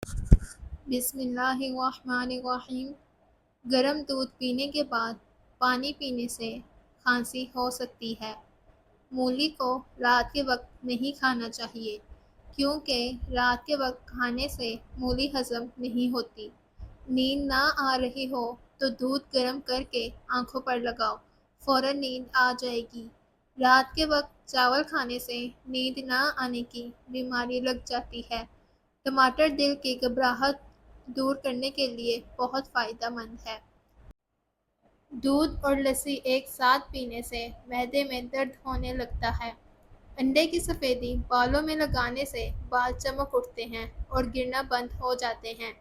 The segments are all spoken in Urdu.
بسم اللہ الرحمن الرحیم۔ گرم دودھ پینے کے بعد پانی پینے سے کھانسی ہو سکتی ہے۔ مولی کو رات کے وقت نہیں کھانا چاہیے کیونکہ رات کے وقت کھانے سے مولی ہضم نہیں ہوتی۔ نیند نہ آ رہی ہو تو دودھ گرم کر کے آنکھوں پر لگاؤ، فوراً نیند آ جائے گی۔ رات کے وقت چاول کھانے سے نیند نہ آنے کی بیماری لگ جاتی ہے۔ ٹماٹر دل کی گھبراہٹ دور کرنے کے لیے بہت فائدہ مند ہے۔ دودھ اور لسی ایک ساتھ پینے سے معدے میں درد ہونے لگتا ہے۔ انڈے کی سفیدی بالوں میں لگانے سے بال چمک اٹھتے ہیں اور گرنا بند ہو جاتے ہیں۔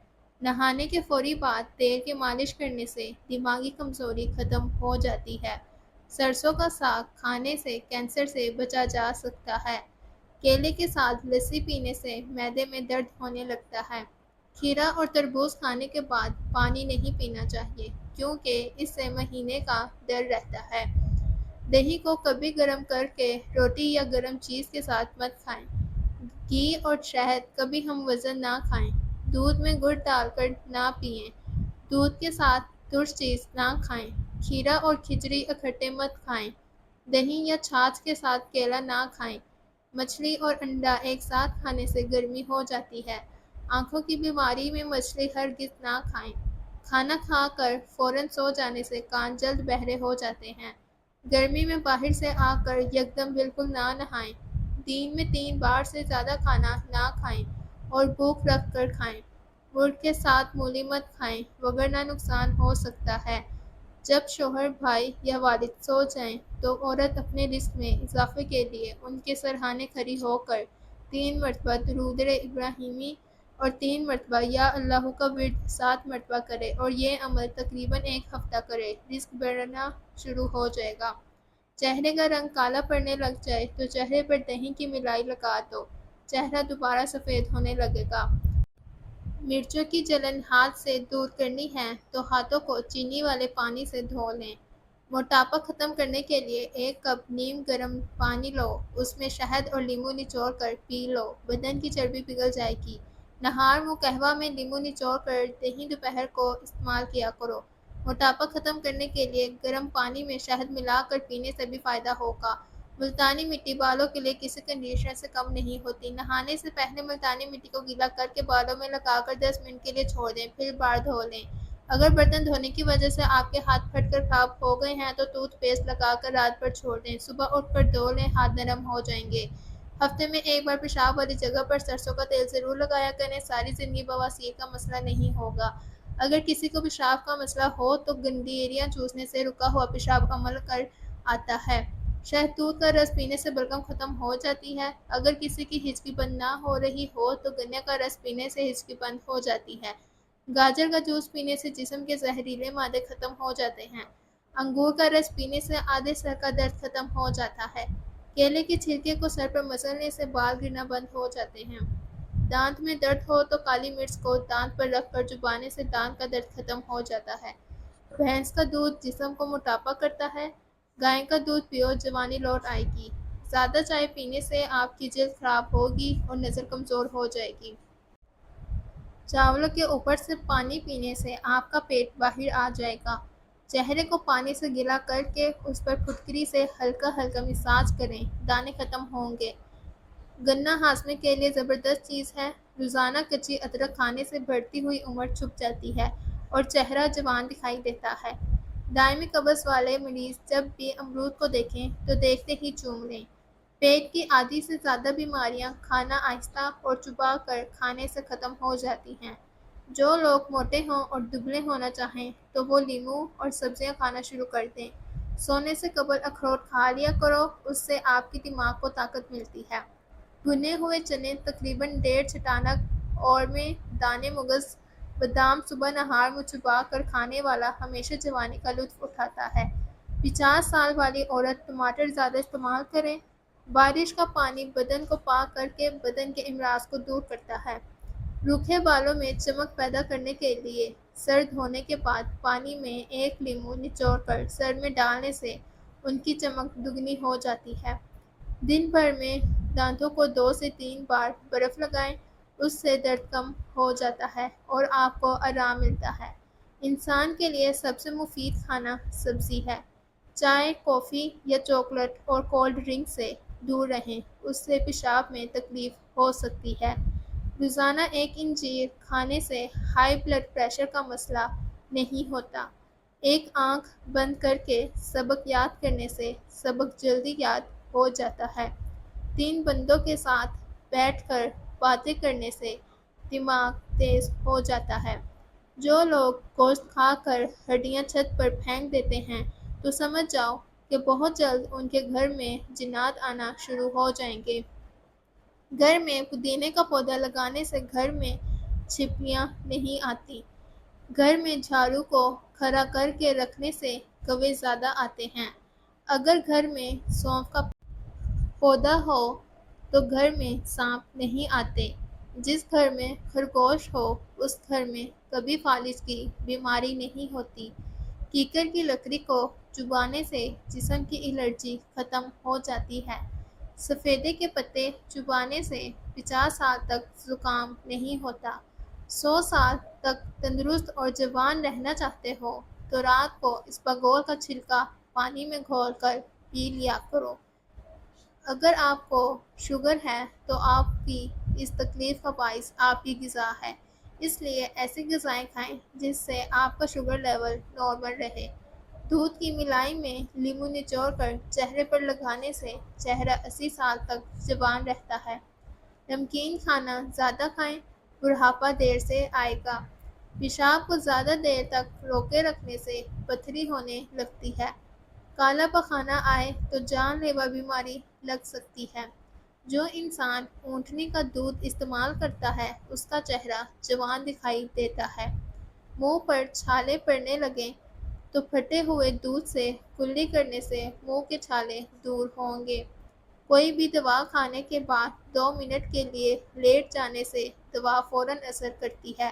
نہانے کے فوری بعد تیل کی مالش کرنے سے دماغی کمزوری ختم ہو جاتی ہے۔ سرسوں کا ساگ کھانے سے کینسر سے بچا جا سکتا ہے۔ کیلے کے ساتھ لسی پینے سے معدے میں درد ہونے لگتا ہے۔ کھیرا اور تربوز کھانے کے بعد پانی نہیں پینا چاہیے کیونکہ اس سے مہینے کا ڈر رہتا ہے۔ دہی کو کبھی گرم کر کے روٹی یا گرم چیز کے ساتھ مت کھائیں۔ گھی اور شہد کبھی ہم وزن نہ کھائیں۔ دودھ میں گڑ ڈال کر نہ پئیں۔ دودھ کے ساتھ ترش چیز نہ کھائیں۔ کھیرا اور کھچڑی اکٹھے مت کھائیں۔ دہی یا چھاچھ کے ساتھ کیلا نہ کھائیں۔ مچھلی اور انڈا ایک ساتھ کھانے سے گرمی ہو جاتی ہے۔ آنکھوں کی بیماری میں مچھلی ہرگز نہ کھائیں۔ کھانا کھا کر فوراً سو جانے سے کان جلد بہرے ہو جاتے ہیں۔ گرمی میں باہر سے آ کر یکدم بالکل نہ نہائیں۔ دن میں 3 بار سے زیادہ کھانا نہ کھائیں اور بھوک رکھ کر کھائیں۔ گڑ کے ساتھ مولی مت کھائیں وگرنہ نقصان ہو سکتا ہے۔ جب شوہر، بھائی یا والد سو جائیں تو عورت اپنے رزق میں اضافے کے لیے ان کے سرہانے کھڑی ہو کر 3 مرتبہ درود ابراہیمی اور 3 مرتبہ یا اللہ کا ورد 7 مرتبہ کرے اور یہ عمل تقریباً 1 ہفتہ کرے، رزق بڑھنا شروع ہو جائے گا۔ چہرے کا رنگ کالا پڑنے لگ جائے تو چہرے پر دہی کی ملائی لگا دو، چہرہ دوبارہ سفید ہونے لگے گا۔ مرچوں کی جلن ہاتھ سے دور کرنی ہے تو ہاتھوں کو چینی والے پانی سے دھو لیں۔ موٹاپا ختم کرنے کے لیے 1 کپ نیم گرم پانی لو، اس میں شہد اور لیموں نچوڑ کر پی لو، بدن کی چربی پگھل جائے گی۔ نہار منہ قہوہ میں لیموں نچوڑ کر دہی دوپہر کو استعمال کیا کرو۔ موٹاپا ختم کرنے کے لیے گرم پانی میں شہد ملا کر پینے سے بھی فائدہ ہوگا۔ ملتانی مٹی بالوں کے لیے کسی کنڈیشنر سے کم نہیں ہوتی۔ نہانے سے پہلے ملتانی مٹی کو گیلا کر کے بالوں میں لگا کر 10 منٹ کے لیے چھوڑ دیں، پھر بال دھو لیں۔ اگر برتن دھونے کی وجہ سے آپ کے ہاتھ پھٹ کر خراب ہو گئے ہیں تو ٹوتھ پیسٹ لگا کر رات بھر چھوڑ دیں، صبح اٹھ کر دھو لیں، ہاتھ نرم ہو جائیں گے۔ ہفتے میں 1 بار پیشاب والی جگہ پر سرسوں کا تیل ضرور لگایا کریں، ساری زندگی بواسیر کا مسئلہ نہیں ہوگا۔ اگر کسی کو پیشاب کا مسئلہ ہو تو گندیریاں چوسنے سے رکا ہوا پیشاب عمل کر آتا ہے۔ شہتوت کا رس پینے سے بلغم ختم ہو جاتی ہے۔ اگر کسی کی ہچکی بند نہ ہو رہی ہو تو گنے کا رس پینے سے ہچکی بند ہو جاتی ہے۔ گاجر کا جوس پینے سے جسم کے زہریلے مادے ختم ہو جاتے ہیں۔ انگور کا رس پینے سے آدھے سر کا درد ختم ہو جاتا ہے۔ کیلے کے چھلکے کو سر پر مسلنے سے بال گرنا بند ہو جاتے ہیں۔ دانت میں درد ہو تو کالی مرچ کو دانت پر رکھ کر چبانے سے دانت کا درد ختم ہو جاتا ہے۔ بھینس کا دودھ جسم کو موٹاپا کرتا ہے۔ گائے کا دودھ پیو، جوانی لوٹ آئے گی۔ زیادہ چائے پینے سے آپ کی جلد خراب ہوگی اور نظر کمزور ہو جائے گی۔ چاولوں کے اوپر سے پانی پینے سے آپ کا پیٹ باہر آ جائے گا۔ چہرے کو پانی سے گیلا کر کے اس پر پھٹکری سے ہلکا ہلکا مساج کریں، دانے ختم ہوں گے۔ گنا ہاضمے کے لیے زبردست چیز ہے۔ روزانہ کچی ادرک کھانے سے بڑھتی ہوئی عمر چھپ جاتی ہے اور چہرہ جوان دکھائی دیتا ہے۔ دائمی قبض والے مریض جب بھی امرود کو دیکھیں تو دیکھتے ہی چوم لیں۔ پیٹ کی آدھی سے زیادہ بیماریاں کھانا آہستہ اور چبا کر کھانے سے ختم ہو جاتی ہیں۔ جو لوگ موٹے ہوں اور دبلے ہونا چاہیں تو وہ لیموں اور سبزیاں کھانا شروع کر دیں۔ سونے سے قبل اخروٹ کھا لیا کرو، اس سے آپ کی دماغ کو طاقت ملتی ہے۔ بھنے ہوئے چنے تقریباً 1.5 چٹانک اور میں دانے مغز بادام صبح نہار منہ چبا کر کھانے والا ہمیشہ جوانی کا لطف اٹھاتا ہے۔ 50 سال والی عورت ٹماٹر زیادہ استعمال کریں۔ بارش کا پانی بدن کو پاک کر کے بدن کے امراض کو دور کرتا ہے۔ روکھے بالوں میں چمک پیدا کرنے کے لیے سر دھونے کے بعد پانی میں 1 لیموں نچوڑ کر سر میں ڈالنے سے ان کی چمک دگنی ہو جاتی ہے۔ دن بھر میں دانتوں کو 2 سے 3 بار برف لگائیں اس سے درد کم ہو جاتا ہے اور آپ کو آرام ملتا ہے۔ انسان کے لیے سب سے مفید کھانا سبزی ہے۔ چائے، کافی یا چاکلیٹ اور کولڈ ڈرنک سے دور رہیں، اس سے پیشاب میں تکلیف ہو سکتی ہے۔ روزانہ ایک انجیر کھانے سے ہائی بلڈ پریشر کا مسئلہ نہیں ہوتا۔ ایک آنکھ بند کر کے سبق یاد کرنے سے سبق جلدی یاد ہو جاتا ہے۔ 3 بندوں کے ساتھ بیٹھ کر باتیں کرنے سے دماغ تیز ہو جاتا ہے۔ جو لوگ گوشت کھا کر ہڈیاں چھت پر پھینک دیتے ہیں تو سمجھ جاؤ کہ بہت جلد ان کے گھر میں جنات آنا شروع ہو جائیں گے۔ گھر میں پودینے کا پودا لگانے سے گھر میں چھپکلیاں نہیں آتی۔ گھر میں جھاڑو کو کھڑا کر کے رکھنے سے کوے زیادہ آتے ہیں۔ اگر گھر میں سونف کا پودا ہو تو گھر میں سانپ نہیں آتے۔ جس گھر میں خرگوش ہو اس گھر میں کبھی فالج کی بیماری نہیں ہوتی۔ کیکر کی لکڑی کو چبانے سے جسم کی الرجی ختم ہو جاتی ہے۔ سفیدے کے پتے چبانے سے 50 سال تک زکام نہیں ہوتا۔ 100 سال تک تندرست اور جوان رہنا چاہتے ہو تو رات کو اسپاغول کا چھلکا پانی میں گھول کر پی لیا کرو۔ اگر آپ کو شوگر ہے تو آپ کی اس تکلیف کا باعث آپ کی غذا ہے، اس لیے ایسی غذائیں کھائیں جس سے آپ کا شوگر لیول نارمل رہے۔ دودھ کی ملائی میں لیموں نچوڑ کر چہرے پر لگانے سے چہرہ 80 سال تک جوان رہتا ہے۔ نمکین کھانا زیادہ کھائیں، بڑھاپا دیر سے آئے گا۔ پیشاب کو زیادہ دیر تک روکے رکھنے سے پتھری ہونے لگتی ہے۔ کالا پخانہ آئے تو جان لیوا بیماری لگ سکتی ہے۔ جو انسان اونٹنی کا دودھ استعمال کرتا ہے اس کا چہرہ جوان دکھائی دیتا ہے۔ منہ پر چھالے پڑنے لگیں تو پھٹے ہوئے دودھ سے کلی کرنے سے منہ کے چھالے دور ہوں گے۔ کوئی بھی دوا کھانے کے بعد 2 منٹ کے لیے لیٹ جانے سے دوا فوراً اثر کرتی ہے۔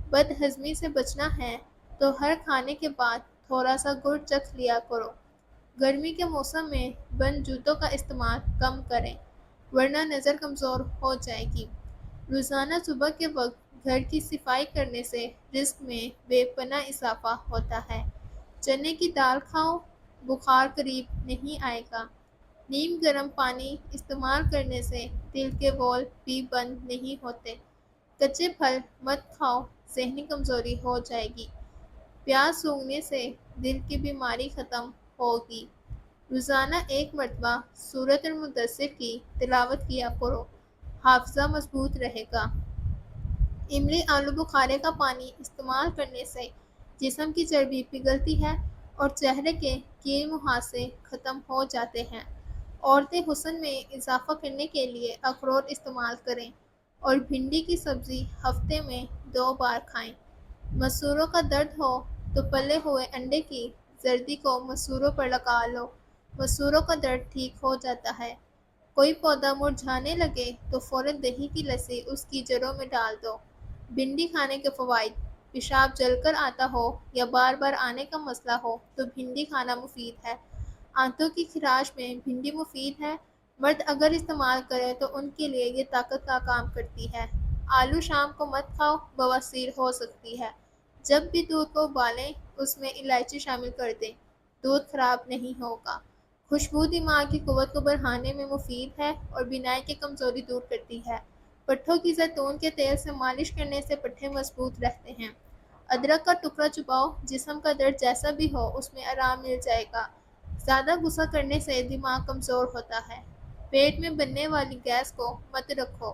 بد ہضمی سے بچنا ہے تو ہر کھانے کے بعد تھوڑا سا گڑ چکھ لیا کرو۔ گرمی کے موسم میں بند جوتوں کا استعمال کم کریں ورنہ نظر کمزور ہو جائے گی۔ روزانہ صبح کے وقت گھر کی صفائی کرنے سے رزق میں بے پناہ اضافہ ہوتا ہے۔ چنے کی دال کھاؤ، بخار قریب نہیں آئے گا۔ نیم گرم پانی استعمال کرنے سے دل کے وال بھی بند نہیں ہوتے۔ کچے پھل مت کھاؤ، ذہنی کمزوری ہو جائے گی۔ پیاز سونگھنے سے دل کی بیماری ختم ہوگی۔ روزانہ 1 مرتبہ سورۃ المدثر کی تلاوت کیا کرو، حافظہ مضبوط رہے گا۔ املی آلو بخارے کا پانی استعمال کرنے سے جسم کی چربی پگھلتی ہے اور چہرے کے کیل مہاسے ختم ہو جاتے ہیں۔ عورتیں حسن میں اضافہ کرنے کے لیے اخروٹ استعمال کریں اور بھنڈی کی سبزی ہفتے میں 2 بار کھائیں۔ مسوروں کا درد ہو تو پلے ہوئے انڈے کی زردی کو مسوروں پر لگا لو، مسوروں کا درد ٹھیک ہو جاتا ہے۔ کوئی پودا مرجھانے لگے تو فوراً دہی کی لسی اس کی جڑوں میں ڈال دو۔ بھنڈی کھانے کے فوائد: پیشاب جل کر آتا ہو یا بار بار آنے کا مسئلہ ہو تو بھنڈی کھانا مفید ہے۔ آنتوں کی خراش میں بھنڈی مفید ہے۔ مرد اگر استعمال کریں تو ان کے لیے یہ طاقت کا کام کرتی ہے۔ آلو شام کو مت کھاؤ، بواسیر ہو سکتی ہے۔ جب بھی دودھ کو ابالیں اس میں الائچی شامل کر دیں، دودھ خراب نہیں ہوگا۔ خوشبو دماغ کی قوت کو بڑھانے میں مفید ہے اور بینائی کی کمزوری دور کرتی ہے۔ پٹھوں کی زیتون کے تیل سے مالش کرنے سے پٹھے مضبوط رہتے ہیں۔ ادرک کا ٹکڑا چباؤ، جسم کا درد جیسا بھی ہو اس میں آرام مل جائے گا۔ زیادہ غصہ کرنے سے دماغ کمزور ہوتا ہے۔ پیٹ میں بننے والی گیس کو مت رکھو،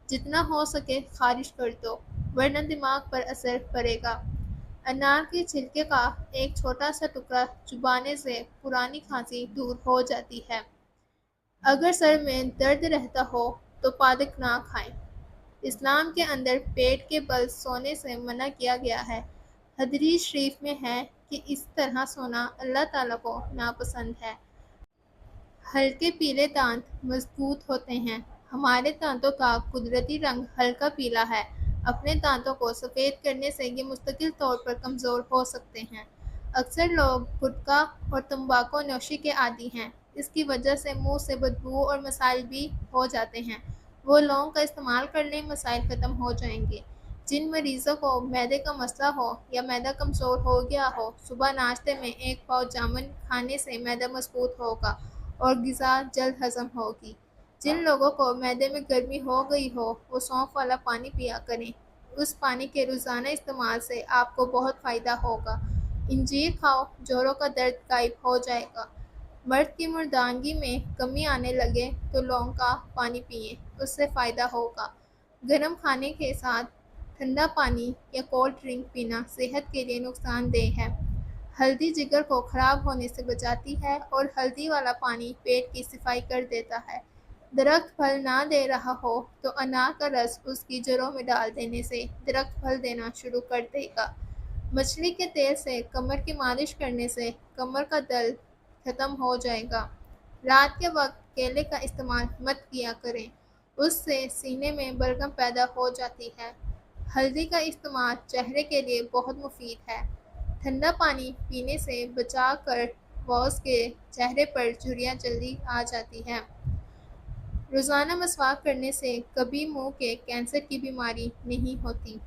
جتنا ہو سکے خارج کر دو ورنہ دماغ پر اثر پڑے گا۔ انار کے چھلکے کا ایک چھوٹا سا ٹکڑا چبانے سے پرانی کھانسی دور ہو جاتی ہے۔ اگر سر میں درد رہتا ہو تو پادک نہ کھائیں۔ اسلام کے اندر پیٹ کے بل سونے سے منع کیا گیا ہے۔ حدیث شریف میں ہے کہ اس طرح سونا اللہ تعالیٰ کو ناپسند ہے۔ ہلکے پیلے دانت مضبوط ہوتے ہیں۔ ہمارے دانتوں کا قدرتی رنگ ہلکا پیلا ہے۔ اپنے دانتوں کو سفید کرنے سے یہ مستقل طور پر کمزور ہو سکتے ہیں۔ اکثر لوگ گٹکا اور تمباکو نوشی کے عادی ہیں۔ اس کی وجہ سے منہ سے بدبو اور مسائل بھی ہو جاتے ہیں۔ وہ لونگ کا استعمال کر لیں، مسائل ختم ہو جائیں گے۔ جن مریضوں کو معدے کا مسئلہ ہو یا معدہ کمزور ہو گیا ہو، صبح ناشتے میں 1 پاؤ جامن کھانے سے معدہ مضبوط ہوگا اور غذا جلد ہضم ہوگی۔ جن لوگوں کو معدے میں گرمی ہو گئی ہو، وہ سونف والا پانی پیا کریں۔ اس پانی کے روزانہ استعمال سے آپ کو بہت فائدہ ہوگا۔ انجیر کھاؤ، جوڑوں کا درد غائب ہو جائے گا۔ مرد کی مردانگی میں کمی آنے لگے تو لونگ کا پانی پئیں، اس سے فائدہ ہوگا۔ گرم کھانے کے ساتھ ٹھنڈا پانی یا کولڈ ڈرنک پینا صحت کے لیے نقصان دہ ہے۔ ہلدی جگر کو خراب ہونے سے بچاتی ہے اور ہلدی والا پانی پیٹ کی صفائی کر دیتا ہے۔ درخت پھل نہ دے رہا ہو تو انار کا رس اس کی جڑوں میں ڈال دینے سے درخت پھل دینا شروع کر دے گا۔ مچھلی کے تیل سے کمر کی مالش کرنے سے کمر کا درد ختم ہو جائے گا۔ رات کے وقت کیلے کا استعمال مت کیا کریں، اس سے سینے میں بلغم پیدا ہو جاتی ہے۔ ہلدی کا استعمال چہرے کے لیے بہت مفید ہے۔ ٹھنڈا پانی پینے سے بچا کر واش کے چہرے پر جھریاں جلدی آ جاتی ہیں۔ روزانہ مسواک کرنے سے کبھی منہ کے کینسر کی بیماری نہیں ہوتی۔